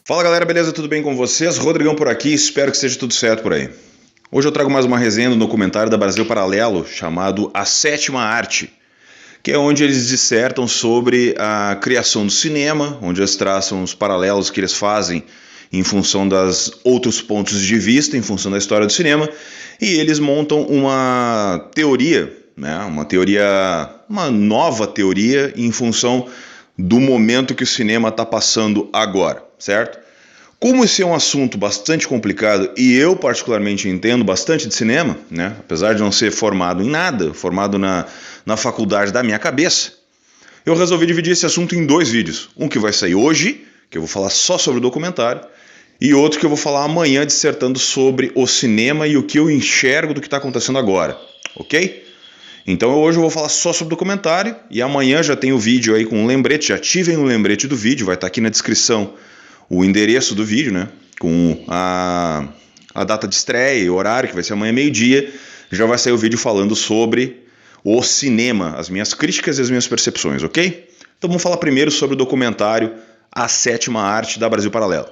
Fala galera, beleza? Tudo bem com vocês? Rodrigão por aqui, espero que esteja tudo certo por aí. Hoje eu trago mais uma resenha do documentário da Brasil Paralelo chamado A Sétima Arte, que é onde eles dissertam sobre a criação do cinema, onde eles traçam os paralelos que eles fazem em função dos outros pontos de vista, em função da história do cinema, e eles montam uma teoria, uma nova teoria em função do momento que o cinema está passando agora, certo? Como esse é um assunto bastante complicado e eu particularmente entendo bastante de cinema, né? Apesar de não ser formado em nada, formado na faculdade da minha cabeça, eu resolvi dividir esse assunto em dois vídeos. Um que vai sair hoje, que eu vou falar só sobre o documentário, e outro que eu vou falar amanhã dissertando sobre o cinema e o que eu enxergo do que está acontecendo agora, ok? Então hoje eu vou falar só sobre o documentário e amanhã já tem o vídeo aí com um lembrete, já ativem o lembrete do vídeo, vai estar aqui na descrição o endereço do vídeo, né? Com a data de estreia e o horário, que vai ser amanhã meio-dia, já vai sair o vídeo falando sobre o cinema, as minhas críticas e as minhas percepções, ok? Então vamos falar primeiro sobre o documentário A Sétima Arte da Brasil Paralelo.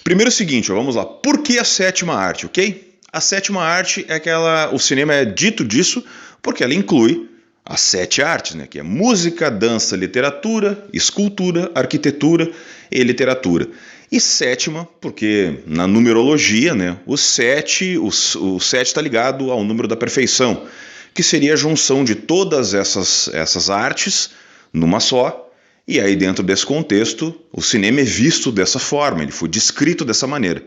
Primeiro o seguinte, vamos lá. Por que a sétima arte, ok? A sétima arte é o cinema é dito disso porque ela inclui as sete artes, né? Que é música, dança, literatura, escultura, arquitetura e literatura. E sétima, porque na numerologia, né? O sete está ligado ao número da perfeição, que seria a junção de todas essas artes numa só. E aí, dentro desse contexto, o cinema é visto dessa forma, ele foi descrito dessa maneira.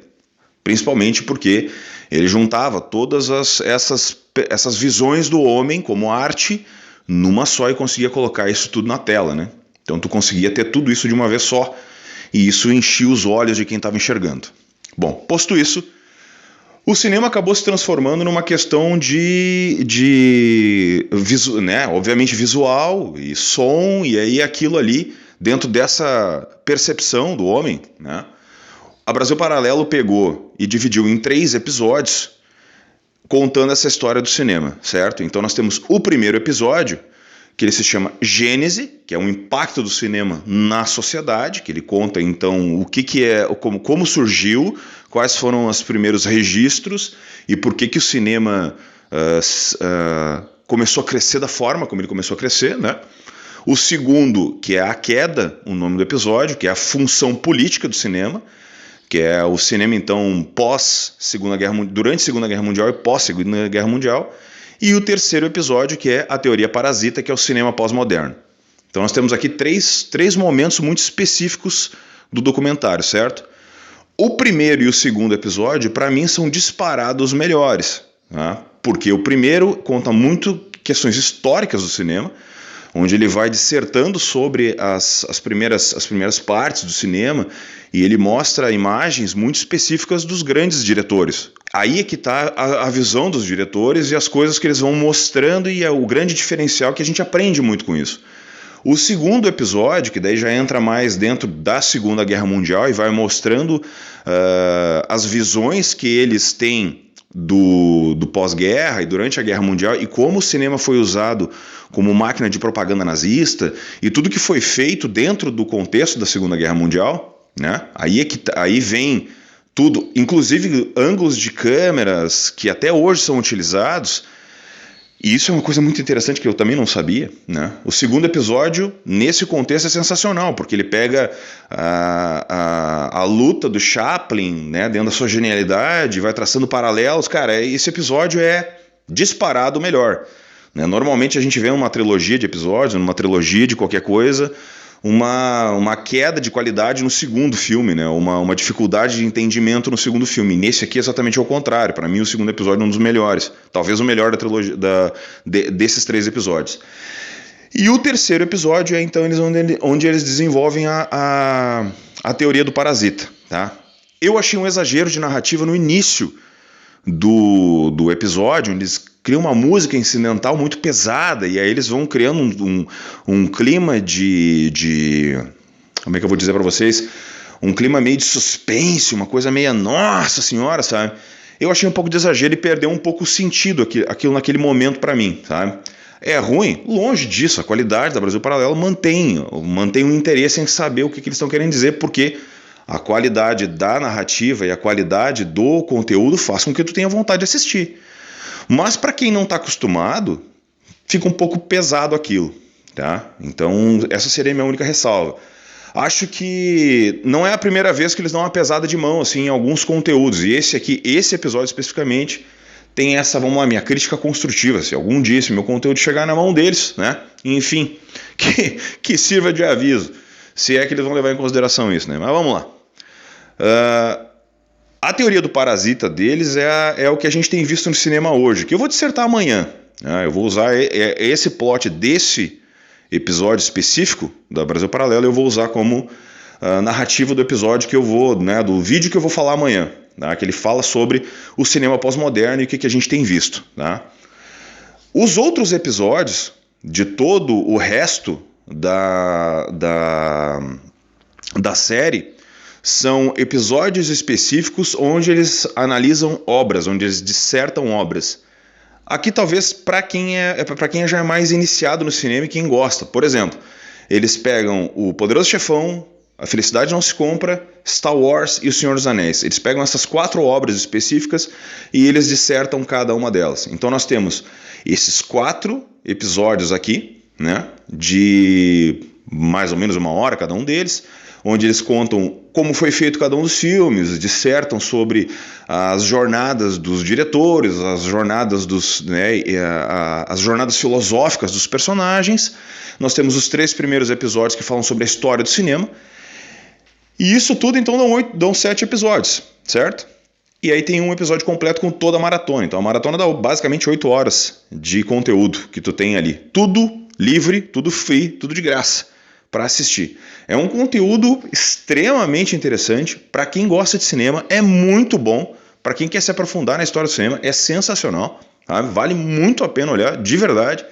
Principalmente porque ele juntava todas essas visões do homem como arte numa só e conseguia colocar isso tudo na tela, né? Então tu conseguia ter tudo isso de uma vez só e isso enchia os olhos de quem estava enxergando. Bom, posto isso, o cinema acabou se transformando numa questão obviamente visual e som, e aí aquilo ali, dentro dessa percepção do homem, né? A Brasil Paralelo pegou e dividiu em 3 episódios, contando essa história do cinema, certo? Então nós temos o primeiro episódio, que ele se chama Gênese, que é um impacto do cinema na sociedade, que ele conta então o que é, como surgiu, quais foram os primeiros registros e por que o cinema começou a crescer da forma como ele começou a crescer, né? O segundo, que é A Queda, o nome do episódio, que é a função política do cinema, que é o cinema então durante a Segunda Guerra Mundial e pós-Segunda Guerra Mundial. E o terceiro episódio, que é a teoria parasita, que é o cinema pós-moderno. Então nós temos aqui três momentos muito específicos do documentário, certo? O primeiro e o segundo episódio, para mim, são disparados melhores, né? Porque o primeiro conta muito questões históricas do cinema, onde ele vai dissertando sobre as primeiras partes do cinema e ele mostra imagens muito específicas dos grandes diretores. Aí é que está a visão dos diretores e as coisas que eles vão mostrando e é o grande diferencial que a gente aprende muito com isso. O segundo episódio, que daí já entra mais dentro da Segunda Guerra Mundial e vai mostrando as visões que eles têm do pós-guerra e durante a Guerra Mundial e como o cinema foi usado como máquina de propaganda nazista e tudo que foi feito dentro do contexto da Segunda Guerra Mundial, né? Aí vem tudo, inclusive ângulos de câmeras que até hoje são utilizados. E isso é uma coisa muito interessante que eu também não sabia, né? O segundo episódio, nesse contexto, é sensacional, porque ele pega a luta do Chaplin, né, dentro da sua genialidade, vai traçando paralelos. Cara, esse episódio é disparado o melhor. né? Normalmente a gente vê numa trilogia de episódios, numa trilogia de qualquer coisa, uma queda de qualidade no segundo filme, né? Uma dificuldade de entendimento no segundo filme. Nesse aqui é exatamente ao contrário. Para mim, o segundo episódio é um dos melhores. Talvez o melhor da trilogia, desses 3 episódios. E o terceiro episódio é então onde eles desenvolvem a teoria do parasita. Tá? Eu achei um exagero de narrativa no início do episódio, onde eles criam uma música incidental muito pesada, e aí eles vão criando um clima de... Como é que eu vou dizer para vocês? Um clima meio de suspense, uma coisa meio nossa senhora, sabe? Eu achei um pouco de exagero e perdeu um pouco o sentido aquilo naquele momento para mim, sabe? É ruim? Longe disso, a qualidade da Brasil Paralelo mantém um interesse em saber o que eles estão querendo dizer, porque a qualidade da narrativa e a qualidade do conteúdo faz com que tu tenha vontade de assistir. Mas para quem não está acostumado, fica um pouco pesado aquilo, tá? Então essa seria a minha única ressalva. Acho que não é a primeira vez que eles dão uma pesada de mão assim, em alguns conteúdos, e esse episódio especificamente tem essa, vamos lá, minha crítica construtiva, se algum dia esse meu conteúdo chegar na mão deles, né? Enfim, que sirva de aviso, se é que eles vão levar em consideração isso, né? Mas vamos lá. A teoria do parasita deles é o que a gente tem visto no cinema hoje, que eu vou dissertar amanhã. Eu vou usar esse plot desse episódio específico da Brasil Paralelo, eu vou usar como narrativa do episódio que eu vou, né, do vídeo que eu vou falar amanhã, tá? Que ele fala sobre o cinema pós-moderno e o que a gente tem visto. Tá? Os outros episódios de todo o resto da série são episódios específicos onde eles analisam obras, onde eles dissertam obras. Aqui talvez para quem já é mais iniciado no cinema e quem gosta. Por exemplo, eles pegam o Poderoso Chefão, A Felicidade Não Se Compra, Star Wars e O Senhor dos Anéis. Eles pegam essas 4 obras específicas e eles dissertam cada uma delas. Então nós temos esses 4 episódios aqui, né, de mais ou menos 1 hora cada um deles, onde eles contam como foi feito cada um dos filmes, dissertam sobre as jornadas dos diretores, as jornadas as jornadas filosóficas dos personagens. Nós temos os 3 primeiros episódios que falam sobre a história do cinema. E isso tudo então dão 7 episódios, certo? E aí tem um episódio completo com toda a maratona. Então a maratona dá basicamente 8 horas de conteúdo que tu tem ali. Tudo livre, tudo free, tudo de graça para assistir. É um conteúdo extremamente interessante para quem gosta de cinema, é muito bom. Para quem quer se aprofundar na história do cinema, é sensacional, sabe? Vale muito a pena olhar, de verdade.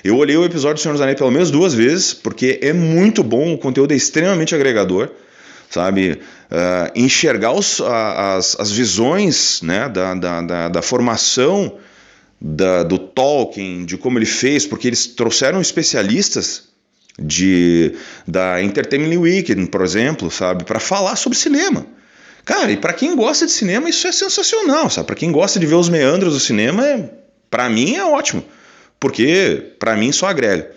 Eu olhei o episódio do Senhor dos Anéis pelo menos 2 vezes, porque é muito bom, o conteúdo é extremamente agregador, sabe? Enxergar as visões, né, da formação do Tolkien, de como ele fez, porque eles trouxeram especialistas da Entertainment Weekend, por exemplo, sabe, para falar sobre cinema. Cara, e para quem gosta de cinema isso é sensacional, sabe? Para quem gosta de ver os meandros do cinema, para mim é ótimo, porque para mim só agrega.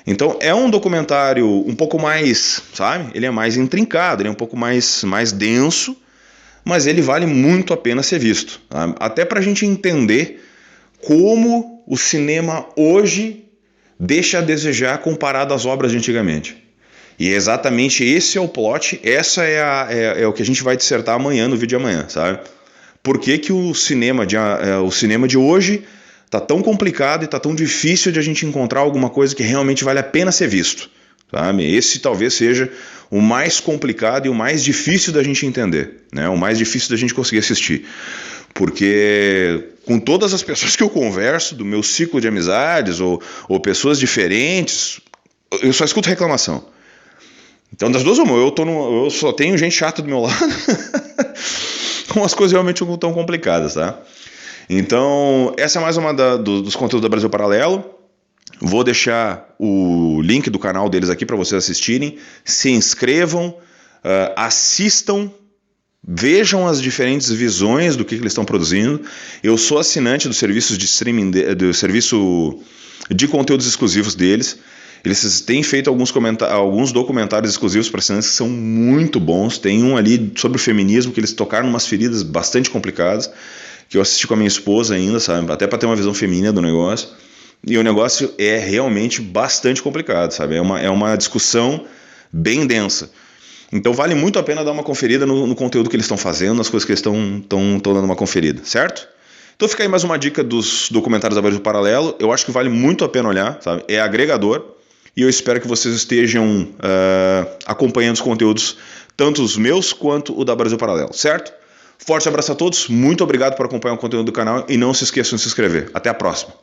Então é um documentário um pouco mais, sabe? Ele é mais intrincado, ele é um pouco mais denso, mas ele vale muito a pena ser visto, sabe? Até para a gente entender como o cinema hoje deixa a desejar comparado às obras de antigamente. E exatamente esse é o plot, essa é o que a gente vai dissertar amanhã, no vídeo de amanhã, sabe? Por que o cinema de hoje está tão complicado e está tão difícil de a gente encontrar alguma coisa que realmente vale a pena ser visto, sabe? Esse talvez seja o mais complicado e o mais difícil da gente entender, né? O mais difícil da gente conseguir assistir. Porque com todas as pessoas que eu converso, do meu ciclo de amizades ou pessoas diferentes, eu só escuto reclamação. Então das duas uma, eu só tenho gente chata do meu lado, com as coisas realmente não tão complicadas, tá? Então essa é mais uma dos conteúdos da Brasil Paralelo. Vou deixar o link do canal deles aqui para vocês assistirem. Se inscrevam, assistam, vejam as diferentes visões do que eles estão produzindo. Eu sou assinante dos serviços de streaming, do serviço de conteúdos exclusivos deles. Eles têm feito alguns documentários exclusivos para assinantes que são muito bons. Tem um ali sobre o feminismo que eles tocaram umas feridas bastante complicadas, que eu assisti com a minha esposa ainda, sabe? Até para ter uma visão feminina do negócio. E o negócio é realmente bastante complicado, sabe? É uma discussão bem densa. Então vale muito a pena dar uma conferida no conteúdo que eles estão fazendo, nas coisas que eles estão dando uma conferida, certo? Então fica aí mais uma dica dos documentários da Brasil Paralelo. Eu acho que vale muito a pena olhar, sabe? É agregador. E eu espero que vocês estejam acompanhando os conteúdos, tanto os meus quanto o da Brasil Paralelo, certo? Forte abraço a todos, muito obrigado por acompanhar o conteúdo do canal e não se esqueçam de se inscrever. Até a próxima!